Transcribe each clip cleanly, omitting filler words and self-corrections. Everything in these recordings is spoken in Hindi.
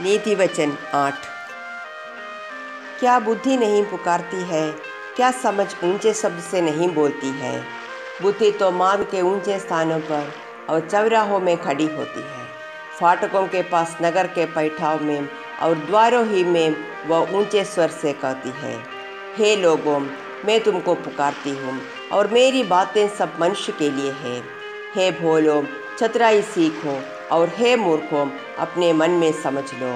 नीति वचन 8। क्या बुद्धि नहीं पुकारती है? क्या समझ ऊंचे शब्द से नहीं बोलती है? बुद्धि तो मार्ग के ऊंचे स्थानों पर और चौराहों में खड़ी होती है, फाटकों के पास, नगर के पैठाव में और द्वारों ही में वह ऊंचे स्वर से कहती है, हे लोगों, मैं तुमको पुकारती हूँ और मेरी बातें सब मनुष्य के लिए है। हे भोलो, चतुराई सीखो और हे मूर्खों, अपने मन में समझ लो।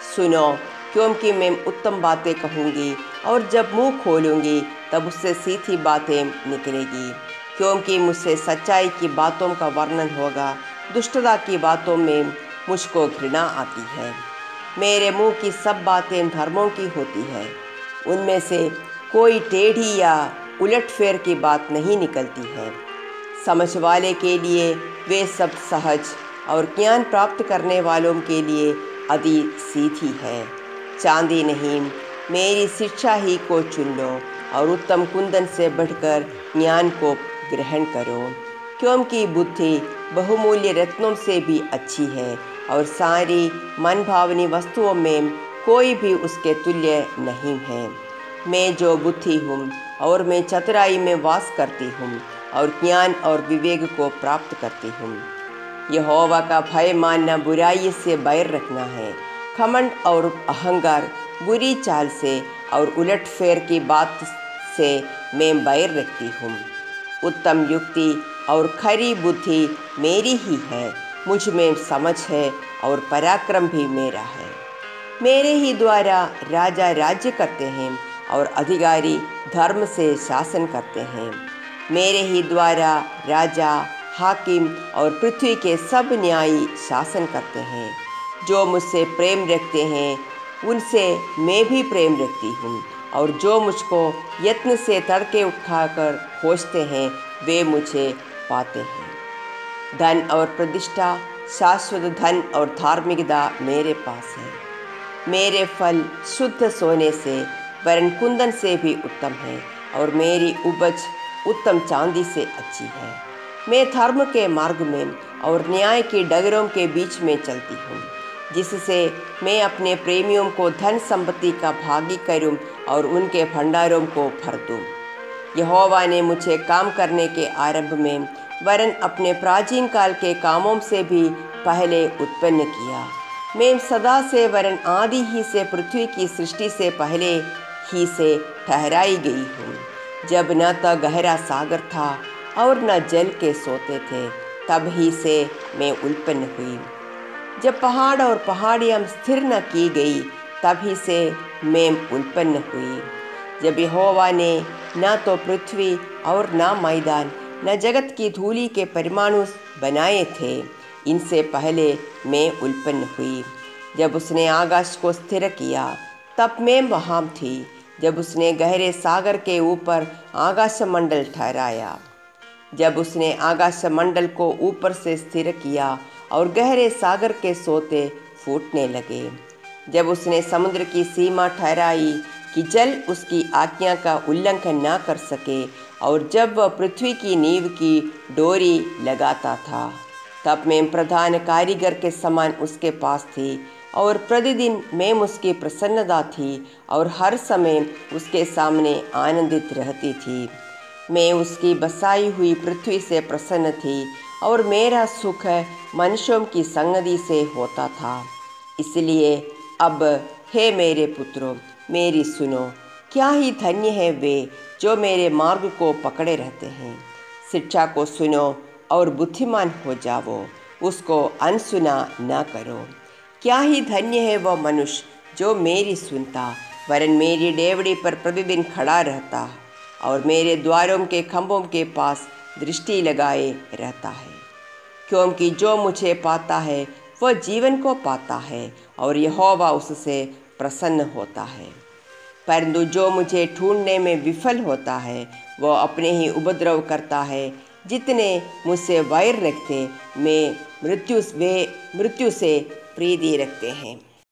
सुनो, क्योंकि मैं उत्तम बातें कहूँगी और जब मुंह खोलूँगी तब उससे सीधी बातें निकलेगी, क्योंकि मुझसे सच्चाई की बातों का वर्णन होगा, दुष्टता की बातों में मुझको घृणा आती है। मेरे मुंह की सब बातें धर्मों की होती है, उनमें से कोई टेढ़ी या उलटफेर की बात नहीं निकलती है। समझ वाले के लिए वे सब सहज और ज्ञान प्राप्त करने वालों के लिए अति सीधी है। चांदी नहीं, मेरी शिक्षा ही को चुन लो और उत्तम कुंदन से बढ़कर ज्ञान को ग्रहण करो, क्योंकि बुद्धि बहुमूल्य रत्नों से भी अच्छी है और सारी मनभावनी वस्तुओं में कोई भी उसके तुल्य नहीं है। मैं जो बुद्धि हूँ और मैं चतुराई में वास करती हूँ और ज्ञान और विवेक को प्राप्त करती हूँ। यहोवा का भय मानना बुराई से बैर रखना है। घमंड और अहंकार, बुरी चाल से और उलटफेर की बात से मैं बैर रखती हूँ। उत्तम युक्ति और खरी बुद्धि मेरी ही है, मुझ में समझ है और पराक्रम भी मेरा है। मेरे ही द्वारा राजा राज्य करते हैं और अधिकारी धर्म से शासन करते हैं। मेरे ही द्वारा राजा, हाकिम और पृथ्वी के सब न्यायी शासन करते हैं। जो मुझसे प्रेम रखते हैं उनसे मैं भी प्रेम रखती हूँ, और जो मुझको यत्न से तड़के उठाकर खोजते हैं वे मुझे पाते हैं। धन और प्रतिष्ठा, शाश्वत धन और धार्मिकता मेरे पास है। मेरे फल शुद्ध सोने से वरन कुंदन से भी उत्तम है और मेरी उपज उत्तम चांदी से अच्छी है। मैं धर्म के मार्ग में और न्याय की डगरों के बीच में चलती हूँ, जिससे मैं अपने प्रेमियों को धन संपत्ति का भागी करूँ और उनके भंडारों को भर दूँ। यहोवा ने मुझे काम करने के आरंभ में वरन अपने प्राचीन काल के कामों से भी पहले उत्पन्न किया। मैं सदा से वरन आदि ही से पृथ्वी की सृष्टि से पहले ही से ठहराई गई हूँ। जब न तो गहरा सागर था और न जल के सोते थे, तब ही से मैं उत्पन्न हुई। जब पहाड़ और पहाड़ियाँ स्थिर न की गई, तभी से मैं उत्पन्न हुई। जब यहोवा ने न तो पृथ्वी और न मैदान, न जगत की धूलि के परमाणु बनाए थे, इनसे पहले मैं उत्पन्न हुई। जब उसने आकाश को स्थिर किया, तब मैं वहाँ थी। जब उसने गहरे सागर के ऊपर आकाश मंडल ठहराया, जब उसने आकाश मंडल को ऊपर से स्थिर किया और गहरे सागर के सोते फूटने लगे, जब उसने समुद्र की सीमा ठहराई कि जल उसकी आज्ञा का उल्लंघन न कर सके, और जब वह पृथ्वी की नींव की डोरी लगाता था, तब मैं प्रधान कारीगर के समान उसके पास थी और प्रतिदिन मैं उसकी प्रसन्नता थी और हर समय उसके सामने आनंदित रहती थी। मैं उसकी बसाई हुई पृथ्वी से प्रसन्न थी और मेरा सुख मनुष्यों की संगति से होता था। इसलिए अब हे मेरे पुत्रों, मेरी सुनो। क्या ही धन्य है वे जो मेरे मार्ग को पकड़े रहते हैं। शिक्षा को सुनो और बुद्धिमान हो जाओ, उसको अनसुना न करो। क्या ही धन्य है वह मनुष्य जो मेरी सुनता, वरन मेरी डेवड़ी पर प्रतिदिन खड़ा रहता और मेरे द्वारों के खंभों के पास दृष्टि लगाए रहता है। क्योंकि जो मुझे पाता है वह जीवन को पाता है और यहोवा उससे प्रसन्न होता है। परंतु जो मुझे ढूंढने में विफल होता है वह अपने ही उपद्रव करता है। जितने मुझसे वैर रखते वे मृत्यु से प्रीति रखते हैं।